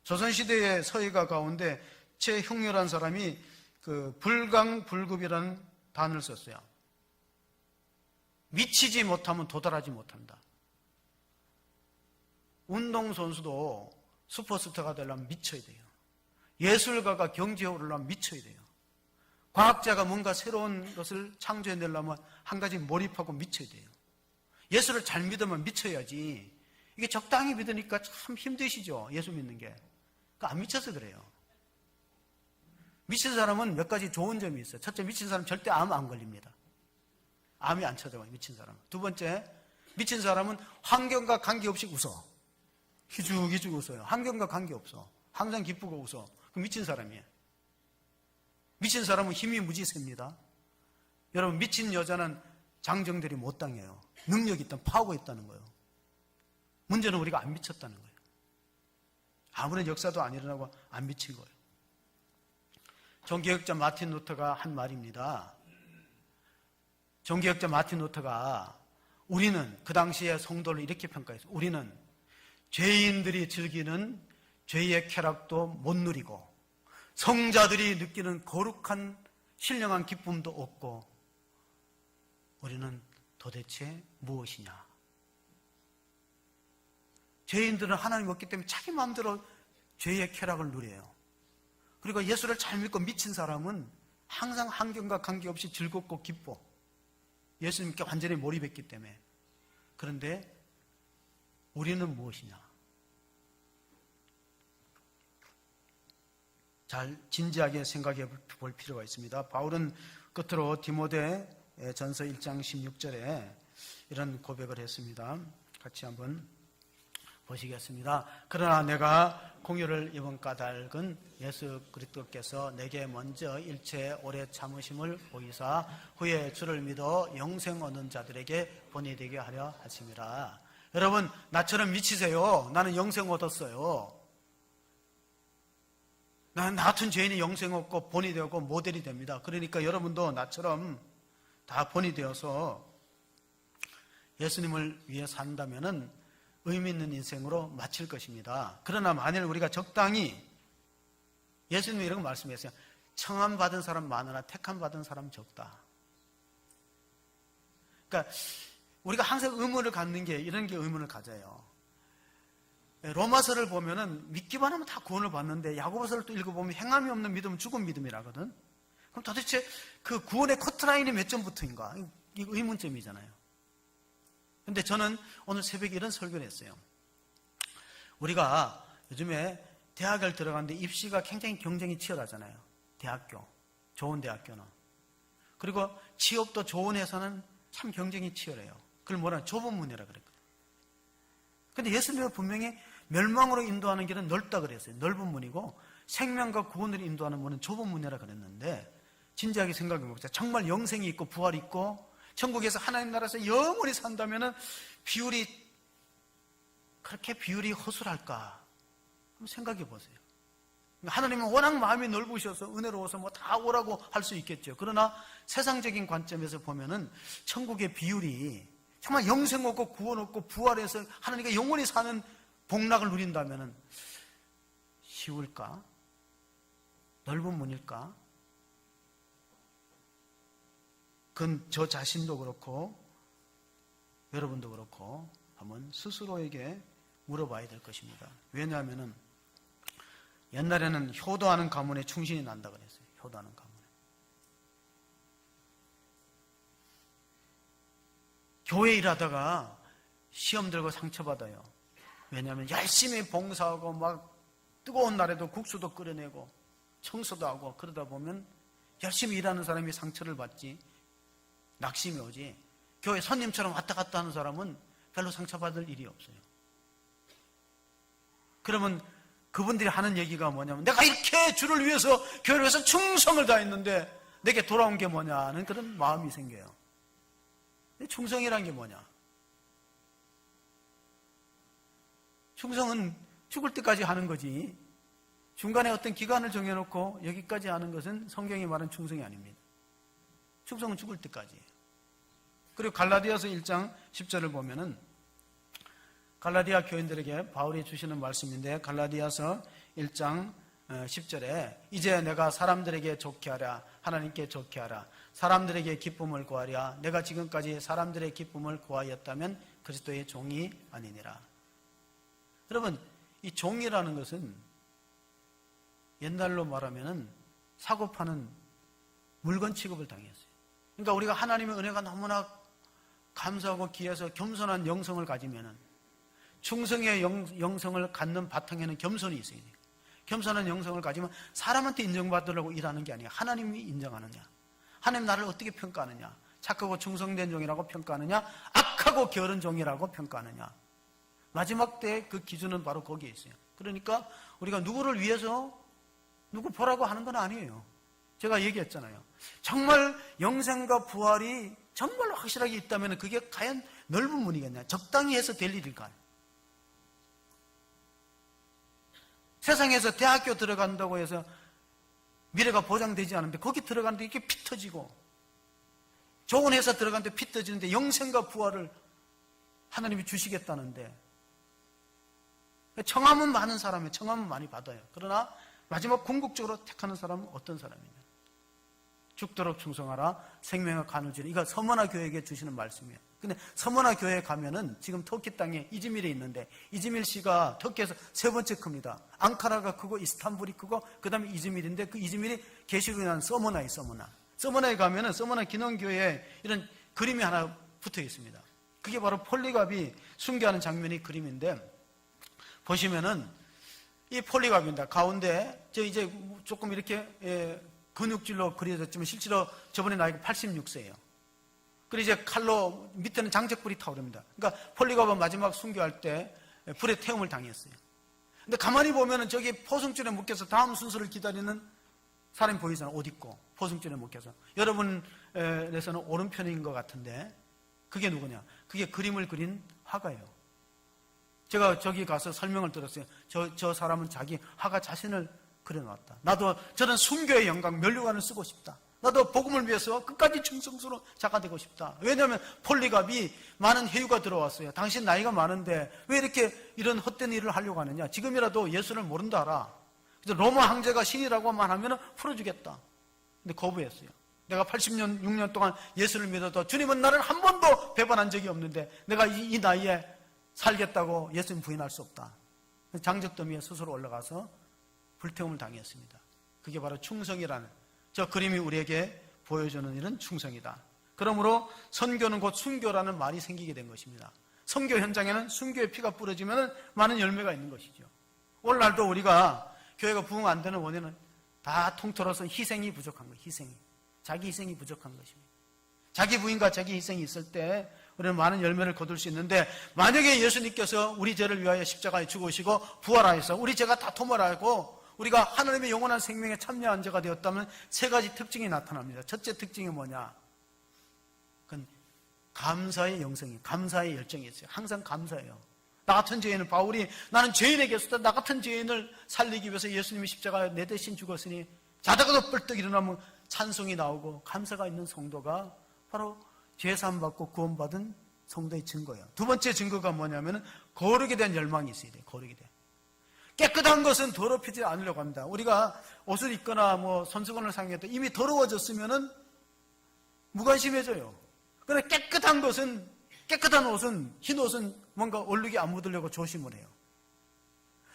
조선시대의 서예가 가운데 최흉렬한 사람이 그 불강불급이라는 단어를 썼어요. 미치지 못하면 도달하지 못한다. 운동선수도 슈퍼스타가 되려면 미쳐야 돼요. 예술가가 경제에 오르려면 미쳐야 돼요. 과학자가 뭔가 새로운 것을 창조해내려면 한 가지 몰입하고 미쳐야 돼요. 예수를 잘 믿으면 미쳐야지. 이게 적당히 믿으니까 참 힘드시죠, 예수 믿는 게. 안 미쳐서 그래요. 미친 사람은 몇 가지 좋은 점이 있어요. 첫째, 미친 사람은 절대 암 안 걸립니다. 암이 안 찾아와요, 미친 사람은. 두 번째, 미친 사람은 환경과 관계없이 웃어. 희죽희죽 웃어요. 환경과 관계없어. 항상 기쁘고 웃어. 그럼 미친 사람이에요. 미친 사람은 힘이 무지 셉니다. 여러분, 미친 여자는 장정들이 못 당해요. 능력이 있다는, 파워가 있다는 거예요. 문제는 우리가 안 미쳤다는 거예요. 아무런 역사도 안 일어나고 안 미친 거예요. 종교학자 마틴 루터가 한 말입니다. 종교학자 마틴 루터가 우리는 그 당시에 성도를 이렇게 평가했어요. 우리는 죄인들이 즐기는 죄의 쾌락도 못 누리고 성자들이 느끼는 거룩한 신령한 기쁨도 없고 우리는 도대체 무엇이냐? 죄인들은 하나님 없기 때문에 자기 마음대로 죄의 쾌락을 누려요. 그리고 예수를 잘 믿고 미친 사람은 항상 환경과 관계없이 즐겁고 기뻐. 예수님께 완전히 몰입했기 때문에. 그런데 우리는 무엇이냐? 잘 진지하게 생각해 볼 필요가 있습니다. 바울은 끝으로 디모데 전서 1장 16절에 이런 고백을 했습니다. 같이 한번 보시겠습니다. 그러나 내가 공유를 입은 까닭은 예수 그리스도께서 내게 먼저 일체 오래 참으심을 보이사 후에 주를 믿어 영생 얻는 자들에게 본이 되게 하려 하심이라. 여러분, 나처럼 미치세요. 나는 영생 얻었어요. 나는 나 같은 죄인이 영생 얻고 본이 되고 모델이 됩니다. 그러니까 여러분도 나처럼 다 본이 되어서 예수님을 위해 산다면은 의미 있는 인생으로 마칠 것입니다. 그러나 만일 우리가 적당히, 예수님이 이런 거 말씀했어요. 청함 받은 사람 많으나 택함 받은 사람 적다. 그러니까 우리가 항상 의문을 갖는 게 이런 게 의문을 가져요. 로마서를 보면은 믿기만 하면 다 구원을 받는데 야고보서를 또 읽어보면 행함이 없는 믿음은 죽은 믿음이라거든. 그럼 도대체 그 구원의 커트라인이 몇 점부터인가? 이거 의문점이잖아요. 근데 저는 오늘 새벽에 이런 설교를 했어요. 우리가 요즘에 대학을 들어가는데 입시가 굉장히 경쟁이 치열하잖아요. 대학교, 좋은 대학교는. 그리고 취업도 좋은 회사는 참 경쟁이 치열해요. 그걸 뭐라 좁은 문이라 그랬거든요. 근데 예수님은 분명히 멸망으로 인도하는 길은 넓다 그랬어요. 넓은 문이고 생명과 구원을 인도하는 문은 좁은 문이라 그랬는데 진지하게 생각해 보자. 정말 영생이 있고 부활이 있고 천국에서 하나님 나라에서 영원히 산다면은 그렇게 비율이 허술할까? 한번 생각해 보세요. 하나님은 워낙 마음이 넓으셔서 은혜로워서 뭐 다 오라고 할 수 있겠죠. 그러나 세상적인 관점에서 보면은 천국의 비율이 정말 영생 없고 구원 없고 부활해서 하나님과 영원히 사는 복락을 누린다면은 쉬울까? 넓은 문일까? 그건 저 자신도 그렇고 여러분도 그렇고 한번 스스로에게 물어봐야 될 것입니다. 왜냐하면 옛날에는 효도하는 가문에 충신이 난다 그랬어요. 효도하는 가문에. 교회 일하다가 시험 들고 상처받아요. 왜냐하면 열심히 봉사하고 막 뜨거운 날에도 국수도 끓여내고 청소도 하고 그러다 보면 열심히 일하는 사람이 상처를 받지 낙심이 오지. 교회 손님처럼 왔다 갔다 하는 사람은 별로 상처받을 일이 없어요. 그러면 그분들이 하는 얘기가 뭐냐면 내가 이렇게 주를 위해서 교회를 위해서 충성을 다했는데 내게 돌아온 게 뭐냐는 그런 마음이 생겨요. 충성이란 게 뭐냐? 충성은 죽을 때까지 하는 거지 중간에 어떤 기간을 정해놓고 여기까지 하는 것은 성경이 말하는 충성이 아닙니다. 충성은 죽을 때까지예요. 그리고 갈라디아서 1장 10절을 보면은 갈라디아 교인들에게 바울이 주시는 말씀인데 갈라디아서 1장 10절에 이제 내가 사람들에게 좋게 하랴 하나님께 좋게 하라 사람들에게 기쁨을 구하랴 내가 지금까지 사람들의 기쁨을 구하였다면 그리스도의 종이 아니니라. 여러분 이 종이라는 것은 옛날로 말하면은 사고 파는 물건 취급을 당했어요. 그러니까 우리가 하나님의 은혜가 너무나 감사하고 귀해서 겸손한 영성을 가지면은 충성의 영성을 갖는 바탕에는 겸손이 있어야 돼요. 겸손한 영성을 가지면 사람한테 인정받으려고 일하는 게 아니야. 하나님이 인정하느냐? 하나님 나를 어떻게 평가하느냐? 착하고 충성된 종이라고 평가하느냐? 악하고 게으른 종이라고 평가하느냐? 마지막 때 그 기준은 바로 거기에 있어요. 그러니까 우리가 누구를 위해서 누구 보라고 하는 건 아니에요. 제가 얘기했잖아요. 정말 영생과 부활이 정말로 확실하게 있다면 그게 과연 넓은 문이겠냐? 적당히 해서 될 일일까요? 세상에서 대학교 들어간다고 해서 미래가 보장되지 않은데 거기 들어가는데 이게 피 터지고 좋은 회사 들어가는데 피 터지는데 영생과 부활을 하나님이 주시겠다는데 청함은 많은 사람이에요. 청함은 많이 받아요. 그러나 마지막 궁극적으로 택하는 사람은 어떤 사람이냐? 죽도록 충성하라 생명의 간을 주리. 이거 서머나 교회에게 주시는 말씀이에요. 근데 서머나 교회에 가면은 지금 터키 땅에 이즈밀에 있는데 이즈밀 시가 터키에서 세 번째 큽니다. 앙카라가 크고 이스탄불이 크고 그 다음에 이즈밀인데 그 이즈밀이 계시록에 나온 서머나에 서머나에 가면은 서머나 기능교회에 이런 그림이 하나 붙어 있습니다. 그게 바로 폴리갑이 순교하는 장면이 그림인데 보시면은 이 폴리갑입니다. 가운데 저 이제 조금 이렇게 근육질로 그려졌지만 실제로 저번에 나이가 86세예요. 그리고 이제 칼로 밑에는 장작불이 타오릅니다. 그러니까 폴리갑은 마지막 순교할 때 불에 태움을 당했어요. 근데 가만히 보면은 저기 포승줄에 묶여서 다음 순서를 기다리는 사람이 보이잖아요. 옷 입고 포승줄에 묶여서. 여러분에서는 오른편인 것 같은데 그게 누구냐? 그게 그림을 그린 화가예요. 제가 저기 가서 설명을 들었어요. 저 사람은 자기 화가 자신을 그려놨다. 나도 저는 순교의 영광 면류관을 쓰고 싶다. 나도 복음을 위해서 끝까지 충성스러운 자가 되고 싶다. 왜냐하면 폴리갑이 많은 해유가 들어왔어요. 당신 나이가 많은데 왜 이렇게 이런 헛된 일을 하려고 하느냐? 지금이라도 예수를 모른다 하라. 그래서 로마 황제가 신이라고만 하면 풀어주겠다. 근데 거부했어요. 내가 6년 동안 예수를 믿어도 주님은 나를 한 번도 배반한 적이 없는데 내가 이 나이에 살겠다고 예수님 부인할 수 없다. 장적더미에 스스로 올라가서 불태움을 당했습니다. 그게 바로 충성이라는 저 그림이 우리에게 보여주는 일은 충성이다. 그러므로 선교는 곧 순교라는 말이 생기게 된 것입니다. 선교 현장에는 순교의 피가 뿌려지면 많은 열매가 있는 것이죠. 오늘날도 우리가 교회가 부흥 안 되는 원인은 다 통틀어서 희생이 부족한 거예요. 자기 희생이 부족한 것입니다. 자기 부인과 자기 희생이 있을 때 우리는 많은 열매를 거둘 수 있는데 만약에 예수님께서 우리 죄를 위하여 십자가에 죽으시고 부활하여서 우리 죄가 다 토말하고 우리가 하나님의 영원한 생명에 참여한 자가 되었다면 세 가지 특징이 나타납니다. 첫째 특징이 뭐냐? 그건 감사의 영성이에요. 감사의 열정이 있어요. 항상 감사해요. 나 같은 죄인을 바울이 나는 죄인에게서 나 같은 죄인을 살리기 위해서 예수님이 십자가에 내 대신 죽었으니 자다가도 뻘떡 일어나면 찬송이 나오고 감사가 있는 성도가 바로 죄사함 받고 구원받은 성도의 증거예요. 두 번째 증거가 뭐냐면 거룩에 대한 열망이 있어야 돼요. 거룩에 대한. 깨끗한 것은 더럽히지 않으려고 합니다. 우리가 옷을 입거나 손수건을 사용해도 이미 더러워졌으면은 무관심해져요. 그런데 깨끗한 옷은, 흰 옷은 뭔가 얼룩이 안 묻으려고 조심을 해요.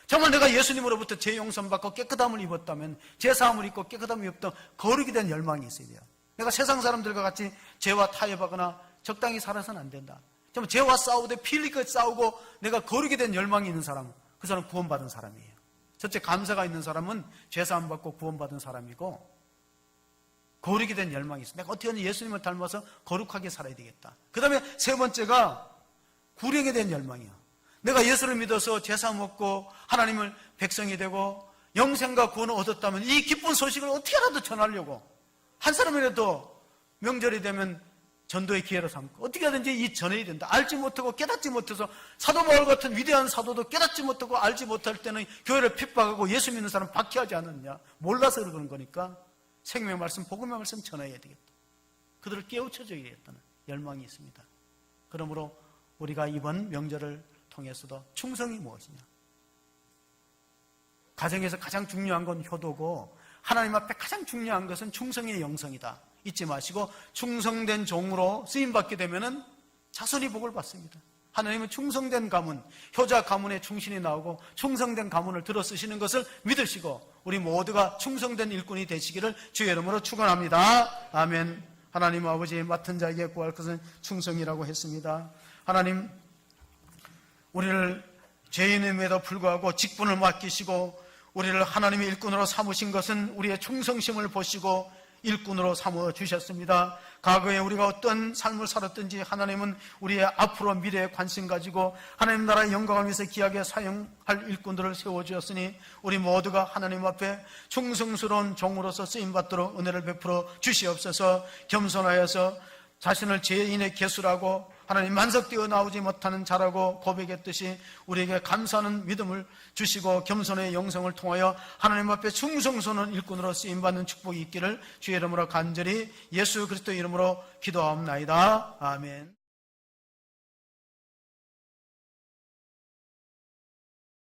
정말 내가 예수님으로부터 죄 용서받고 깨끗함을 입었다면, 죄사함을 입고 깨끗함을 입었다면 거룩에 대한 열망이 있어야 돼요. 내가 세상 사람들과 같이 죄와 타협하거나 적당히 살아서는 안 된다. 정말 죄와 싸우되 피 흘리고 싸우고 내가 거룩에 대한 열망이 있는 사람, 그 사람은 구원받은 사람이에요. 첫째, 감사가 있는 사람은 죄사함 받고 구원받은 사람이고 거룩에 대한 열망이 있어요. 내가 어떻게 하면 예수님을 닮아서 거룩하게 살아야 되겠다. 그 다음에 세 번째가 구령에 대한 열망이에요. 내가 예수를 믿어서 죄사함 얻고 하나님을 백성이 되고 영생과 구원을 얻었다면 이 기쁜 소식을 어떻게라도 전하려고 한 사람이라도 명절이 되면 전도의 기회로 삼고 어떻게 하든지 이 전해야 된다. 알지 못하고 깨닫지 못해서 사도 바울 같은 위대한 사도도 깨닫지 못하고 알지 못할 때는 교회를 핍박하고 예수 믿는 사람 박해하지 않았냐. 몰라서 그러는 거니까 생명의 말씀, 복음의 말씀 전해야 되겠다. 그들을 깨우쳐줘야 되겠다는 열망이 있습니다. 그러므로 우리가 이번 명절을 통해서도 충성이 무엇이냐. 가정에서 가장 중요한 건 효도고 하나님 앞에 가장 중요한 것은 충성의 영성이다. 잊지 마시고 충성된 종으로 쓰임받게 되면 자손이 복을 받습니다. 하나님은 충성된 가문, 효자 가문의 충신이 나오고 충성된 가문을 들어 쓰시는 것을 믿으시고 우리 모두가 충성된 일꾼이 되시기를 주의 이름으로 축원합니다. 아멘. 하나님 아버지, 맡은 자에게 구할 것은 충성이라고 했습니다. 하나님, 우리를 죄인임에도 불구하고 직분을 맡기시고 우리를 하나님의 일꾼으로 삼으신 것은 우리의 충성심을 보시고 일꾼으로 삼아 주셨습니다. 과거에 우리가 어떤 삶을 살았든지 하나님은 우리의 앞으로 미래에 관심 가지고 하나님 나라의 영광을 위해서 귀하게 사용할 일꾼들을 세워주었으니 우리 모두가 하나님 앞에 충성스러운 종으로서 쓰임받도록 은혜를 베풀어 주시옵소서. 겸손하여서 자신을 죄인의 개수라고 하나님 만석되어 나오지 못하는 자라고 고백했듯이 우리에게 감사하는 믿음을 주시고 겸손의 영성을 통하여 하나님 앞에 충성스러운 일꾼으로 쓰임받는 축복이 있기를 주의 이름으로 간절히 예수 그리스도 이름으로 기도하옵나이다. 아멘.